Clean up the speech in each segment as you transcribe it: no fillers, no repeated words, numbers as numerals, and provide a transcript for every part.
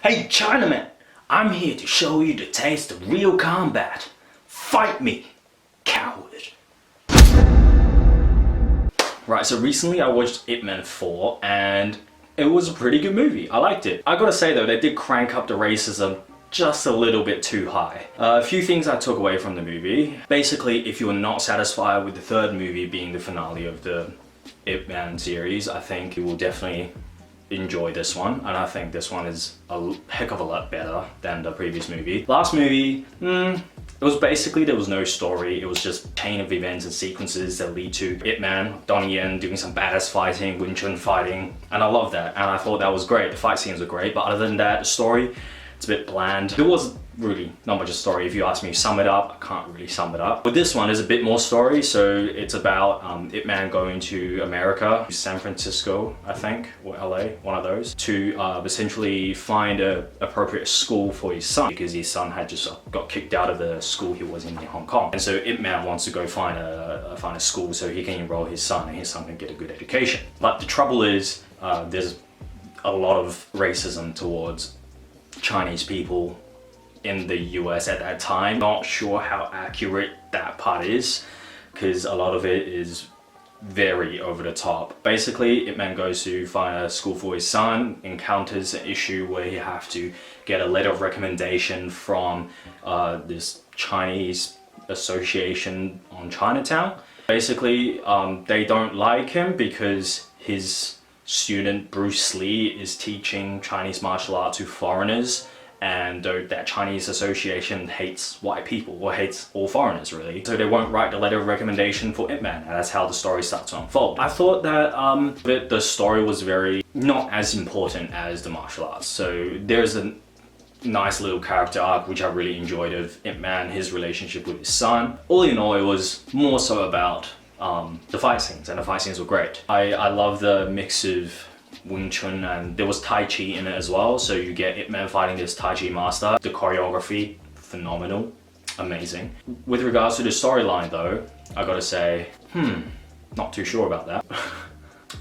Hey Chinaman, I'm here to show you the taste of real combat. Fight me, coward. Right, so recently I watched Ip Man 4 and it was a pretty good movie. I liked it. I gotta say though, they did crank up the racism just a little bit too high. A few things I took away from the movie. Basically, if you were not satisfied with the third movie being the finale of the Ip Man series, I think you will definitely enjoy this one, and I think this one is a heck of a lot better than the previous movie. Last movie, it was basically, there was no story. It was just a chain of events and sequences that lead to Ip Man, Donnie Yen doing some badass fighting, Wing Chun fighting, and I love that, and I thought that was great. The fight scenes were great, but other than that, the story, it's a bit bland. There was really not much of a story. If you ask me to sum it up, I can't really sum it up. With this one, there's a bit more story. So it's about Ip Man going to America, San Francisco, I think, or LA, one of those, to essentially find an appropriate school for his son, because his son had just got kicked out of the school he was in Hong Kong. And so Ip Man wants to go find a school so he can enroll his son and his son can get a good education. But the trouble is, there's a lot of racism towards Chinese people in the US at that time. Not sure how accurate that part is, because a lot of it is very over the top. Basically, Ip Man goes to find a school for his son, encounters an issue where he has to get a letter of recommendation from this Chinese association on Chinatown. Basically, they don't like him because his student Bruce Lee is teaching Chinese martial arts to foreigners, and that Chinese association hates white people, or hates all foreigners really. So they won't write the letter of recommendation for Ip Man, and that's how the story starts to unfold. I thought that the story was very not as important as the martial arts. So there's a nice little character arc which I really enjoyed of Ip Man, his relationship with his son. All in all, it was more so about the fight scenes, and the fight scenes were great. I love the mix of Wing Chun, and there was Tai Chi in it as well, so you get Ip Man fighting this Tai Chi master. The choreography, phenomenal, amazing. With regards to the storyline though, I gotta say, not too sure about that.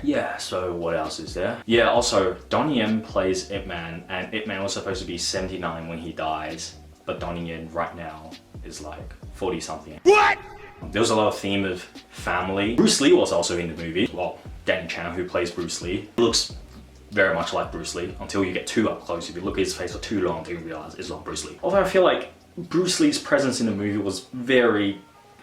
Yeah, so what else is there? Yeah, also, Donnie Yen plays Ip Man, and Ip Man was supposed to be 79 when he dies, but Donnie Yen right now is like 40 something. What? There was a lot of theme of family. Bruce Lee was also in the movie. Well, Danny Chan, who plays Bruce Lee, looks very much like Bruce Lee until you get too up close. If you look at his face for too long, you realize it's not Bruce Lee. Although I feel like Bruce Lee's presence in the movie was very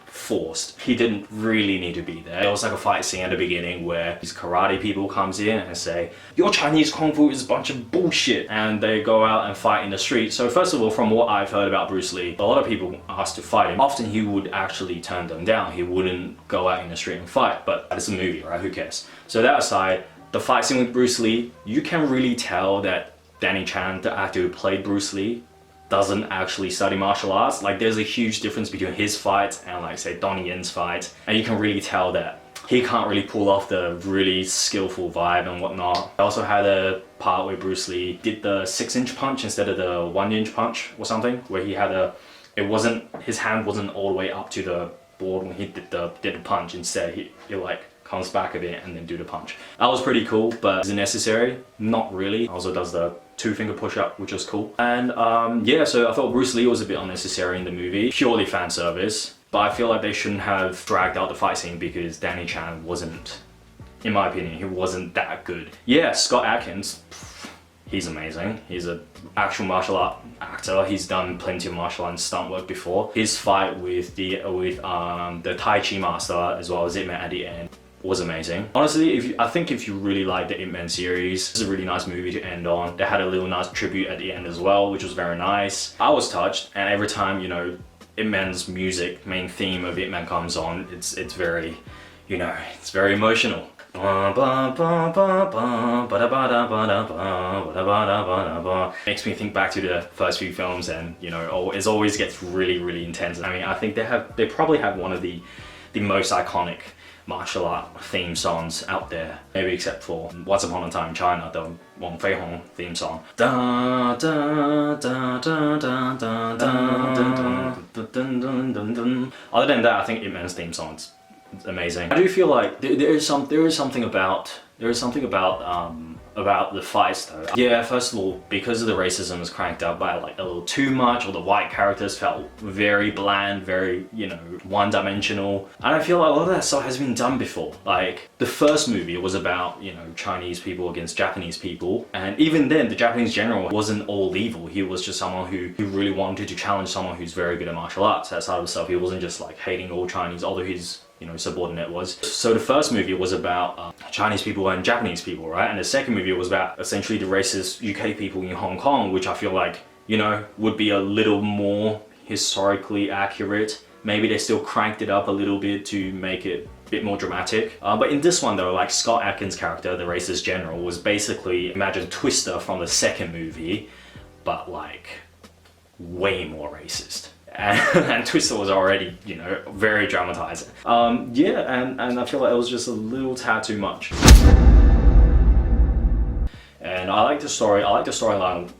forced. He didn't really need to be there. There was like a fight scene at the beginning where these karate people comes in and say, "Your Chinese Kung Fu is a bunch of bullshit," and they go out and fight in the street. So first of all, from what I've heard about Bruce Lee, a lot of people asked to fight him. Often he would actually turn them down. He wouldn't go out in the street and fight, but it's a movie, right? Who cares? So that aside, the fight scene with Bruce Lee, you can really tell that Danny Chan, the actor who played Bruce Lee, doesn't actually study martial arts. Like, there's a huge difference between his fights and, like, say, Donnie Yen's fights, and you can really tell that he can't really pull off the really skillful vibe and whatnot. I also had a part where Bruce Lee did the 6-inch punch instead of the 1-inch punch or something, where he had his hand wasn't all the way up to the board when he did the punch. Instead, he like comes back a bit and then do the punch. That was pretty cool, but is it necessary? Not really. Also does the 2-finger push-up, which was cool. And yeah, so I thought Bruce Lee was a bit unnecessary in the movie. Purely fan service. But I feel like they shouldn't have dragged out the fight scene because Danny Chan wasn't, in my opinion, he wasn't that good. Yeah, Scott Adkins, he's amazing. He's an actual martial art actor. He's done plenty of martial art and stunt work before. His fight with the Tai Chi master as well as Ip Man at the end was amazing. Honestly, I think if you really like the Ip Man series, it's a really nice movie to end on. They had a little nice tribute at the end as well, which was very nice. I was touched, and every time, you know, Ip Man's music, main theme of Ip Man comes on, it's very, you know, it's very emotional. Makes me think back to the first few films, and you know, it always gets really intense. I mean, I think they probably have one of the most iconic martial art theme songs out there, maybe except for Once Upon a Time in China, the Wang Fei Hong theme song. Other than that, I think Ip Man's theme song's It's amazing. I do feel like there is something about the fights though. Yeah, first of all, because of the racism was cranked up by like a little too much, or the white characters felt very bland, very, you know, one-dimensional. And I feel like a lot of that stuff has been done before. Like, the first movie was about, you know, Chinese people against Japanese people. And even then, the Japanese general wasn't all evil. He was just someone who really wanted to challenge someone who's very good at martial arts. That side of stuff. He wasn't just like hating all Chinese, although his, you know, subordinate was. So the first movie was about Chinese people and Japanese people, right? And the second movie was about essentially the racist UK people in Hong Kong, which I feel like, you know, would be a little more historically accurate. Maybe they still cranked it up a little bit to make it a bit more dramatic. But in this one though, like Scott Adkins' character, the racist general, was basically, imagine Twister from the second movie, but like way more racist. And Twister was already, you know, very dramatized. Yeah, and I feel like it was just a little tad too much. And I like the storyline,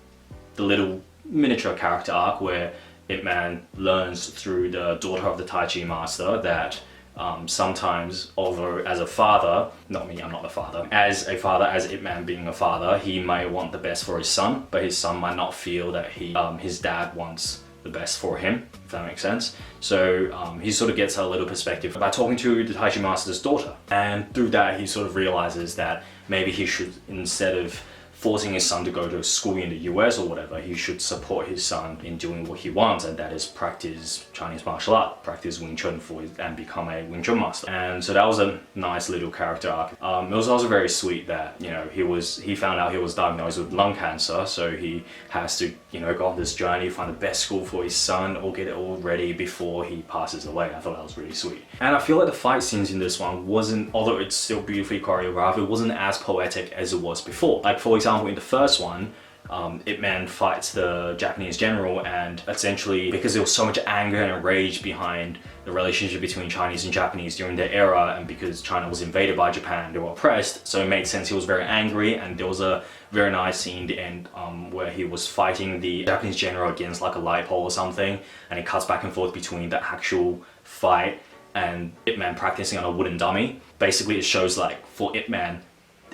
the little miniature character arc where Ip Man learns through the daughter of the Tai Chi master that sometimes, although as a father, not me, I'm not the father, as Ip Man being a father, he may want the best for his son, but his son might not feel that his dad wants the best for him, if that makes sense. So he sort of gets a little perspective by talking to the Tai Chi master's daughter, and through that he sort of realizes that maybe he should, instead of forcing his son to go to school in the US or whatever, he should support his son in doing what he wants, and that is practice Chinese martial art, practice Wing Chun and become a Wing Chun master. And so that was a nice little character arc. It was also very sweet that, you know, he found out he was diagnosed with lung cancer, so he has to, you know, go on this journey, find the best school for his son, or get it all ready before he passes away. I thought that was really sweet. And I feel like the fight scenes in this one wasn't, although it's still beautifully choreographed, it wasn't as poetic as it was before. Like, for example, in the first one, Ip Man fights the Japanese general, and essentially because there was so much anger and rage behind the relationship between Chinese and Japanese during their era, and because China was invaded by Japan, they were oppressed, so it made sense he was very angry. And there was a very nice scene at the end where he was fighting the Japanese general against like a light pole or something, and it cuts back and forth between the actual fight and Ip Man practicing on a wooden dummy. Basically it shows like for Ip Man,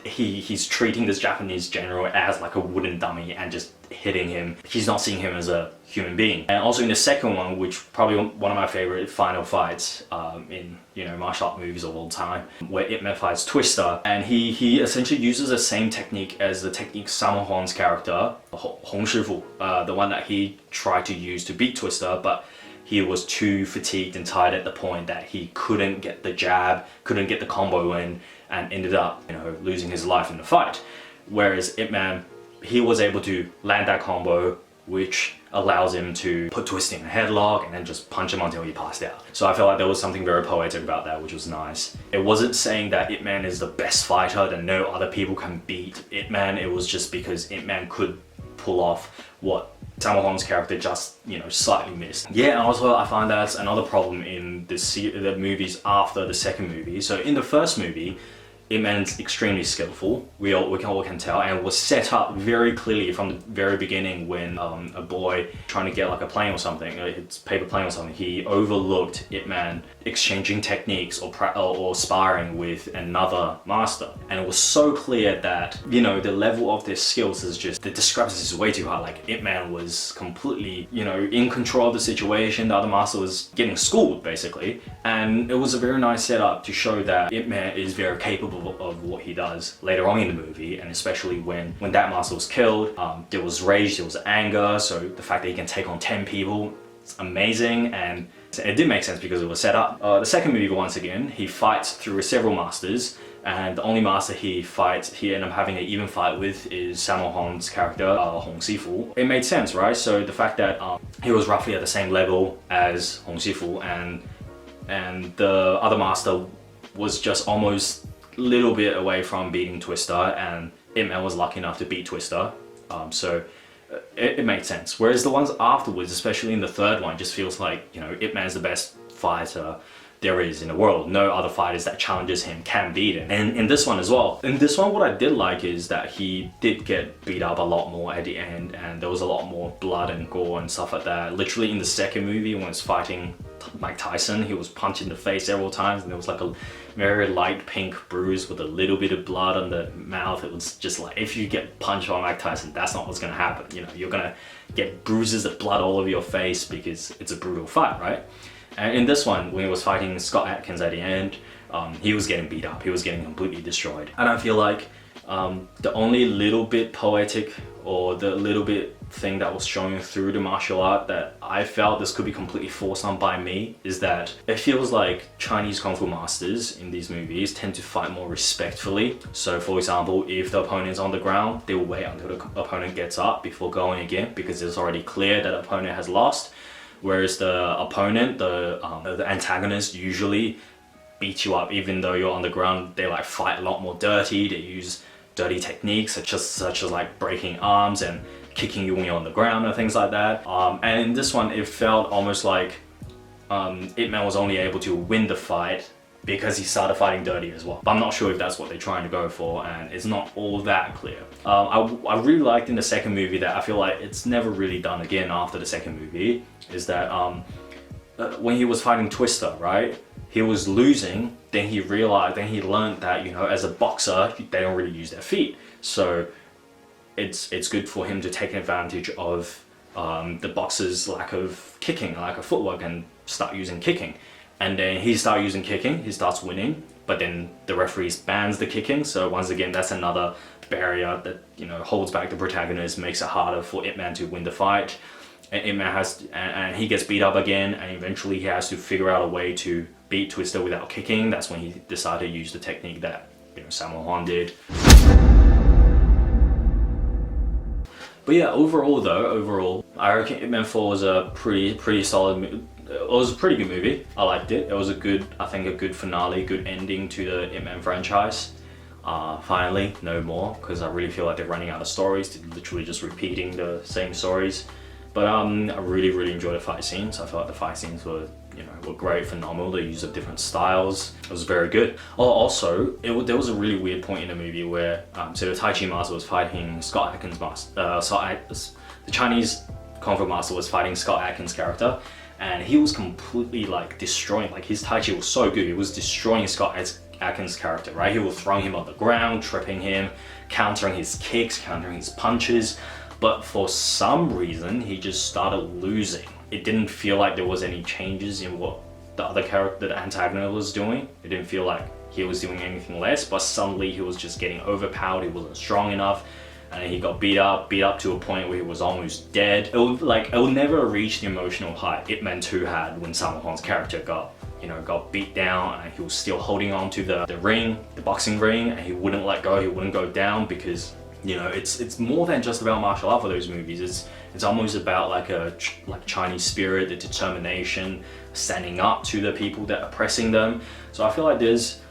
he's treating this Japanese general as like a wooden dummy and just hitting him. He's not seeing him as a human being. And also in the second one, which probably one of my favorite final fights in, you know, martial art movies of all time, where Ip Man fights Twister, and he essentially uses the same technique as the technique Sammo Hung's character, Hong Shifu, the one that he tried to use to beat Twister, but he was too fatigued and tired at the point that he couldn't get the jab, couldn't get the combo in, and ended up, you know, losing his life in the fight. Whereas Ip Man, he was able to land that combo, which allows him to put Twister in a headlock and then just punch him until he passed out. So I felt like there was something very poetic about that, which was nice. It wasn't saying that Ip Man is the best fighter, that no other people can beat Ip Man. It was just because Ip Man could pull off what Sammo Hung's character just, you know, slightly missed. Yeah, and also I find that's another problem in the movies after the second movie. So in the first movie, Ip Man's extremely skillful, we all can tell, and it was set up very clearly from the very beginning when a boy trying to get like a plane or something, it's paper plane or something, he overlooked Ip Man exchanging techniques or sparring with another master. And it was so clear that, you know, the level of their skills is just, the discrepancy is way too high. Like Ip Man was completely, you know, in control of the situation, the other master was getting schooled basically. And it was a very nice setup to show that Ip Man is very capable of what he does later on in the movie, and especially when that master was killed, there was rage, there was anger, so the fact that he can take on 10 people, it's amazing, and it did make sense because it was set up. The second movie, once again, he fights through several masters, and the only master he ended up having an even fight with is Sammo Hung's character, Hong Sifu. It made sense, right? So the fact that he was roughly at the same level as Hong Sifu, and the other master was just almost little bit away from beating Twister, and Ip Man was lucky enough to beat Twister, so it made sense. Whereas the ones afterwards, especially in the third one, just feels like, you know, Ip Man's the best fighter there is in the world. No other fighters that challenges him can beat him. And in this one as well. In this one, what I did like is that he did get beat up a lot more at the end, and there was a lot more blood and gore and stuff like that. Literally in the second movie, when it's fighting Mike Tyson. He was punched in the face several times, and there was like a very light pink bruise with a little bit of blood on the mouth. It was just like, if you get punched by Mike Tyson, that's not what's gonna happen. You know, you're gonna get bruises of blood all over your face because it's a brutal fight, right? And in this one, when he was fighting Scott Adkins at the end, he was getting beat up. He was getting completely destroyed. And I feel like the only little bit poetic or the little bit thing that was showing through the martial art that I felt this could be completely forced on by me is that it feels like Chinese Kung Fu masters in these movies tend to fight more respectfully. So for example, if the opponent's on the ground, they will wait until the opponent gets up before going again because it's already clear that the opponent has lost. Whereas the opponent, the antagonist usually beat you up even though you're on the ground. They like fight a lot more dirty. They use dirty techniques such as like breaking arms and kicking you when you're on the ground and things like that. And in this one, it felt almost like Ip Man was only able to win the fight because he started fighting dirty as well. But I'm not sure if that's what they're trying to go for, and it's not all that clear. I really liked in the second movie that I feel like it's never really done again after the second movie, is that when he was fighting Twister, right? He was losing, then he learned that, you know, as a boxer, they don't really use their feet. So it's good for him to take advantage of the boxer's lack of kicking, lack of footwork, and start using kicking. And then he starts using kicking, he starts winning, but then the referee bans the kicking. So once again, that's another barrier that, you know, holds back the protagonist, makes it harder for Ip Man to win the fight. And Ip Man and he gets beat up again, and eventually he has to figure out a way to beat Twister without kicking. That's when he decided to use the technique that, you know, Sammo Hung did. But yeah, overall, I reckon Ip Man 4 was a pretty solid movie. It was a pretty good movie. I liked it. It was I think a good finale, good ending to the Ip Man franchise. Finally, no more, because I really feel like they're running out of stories. They're literally just repeating the same stories. But I really enjoyed the fight scenes. I felt like the fight scenes were, you know, were great, phenomenal. The use of different styles, it was very good. Oh, also, there was a really weird point in the movie where so the Tai Chi master was fighting Scott Adkins' the Chinese Kung Fu master was fighting Scott Adkins' character, and he was completely like destroying. Like his Tai Chi was so good, he was destroying Scott Adkins' character, right? He was throwing him on the ground, tripping him, countering his kicks, countering his punches. But for some reason, he just started losing. It didn't feel like there was any changes in what the other character, the antagonist, was doing. It didn't feel like he was doing anything less, but suddenly he was just getting overpowered. He wasn't strong enough, and he got beat up to a point where he was almost dead. It would never reach the emotional height Ip Man 2 had when Sammo Hung's character got beat down, and he was still holding on to the ring, the boxing ring, and he wouldn't let go. He wouldn't go down because, you know, it's more than just about martial art for those movies. It's almost about like Chinese spirit, the determination, standing up to the people that are oppressing them. So I feel like there's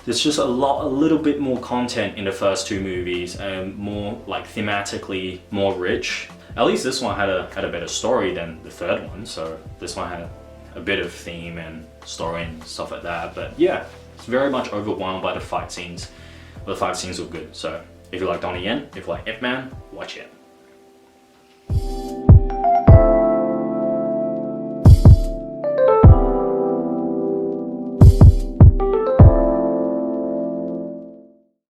just a little bit more content in the first two movies, and more like thematically more rich. At least this one had a better story than the third one. So this one had a bit of theme and story and stuff like that. But yeah, it's very much overwhelmed by the fight scenes. But the fight scenes were good. So if you like Donnie Yen, if you like Ip Man, watch it.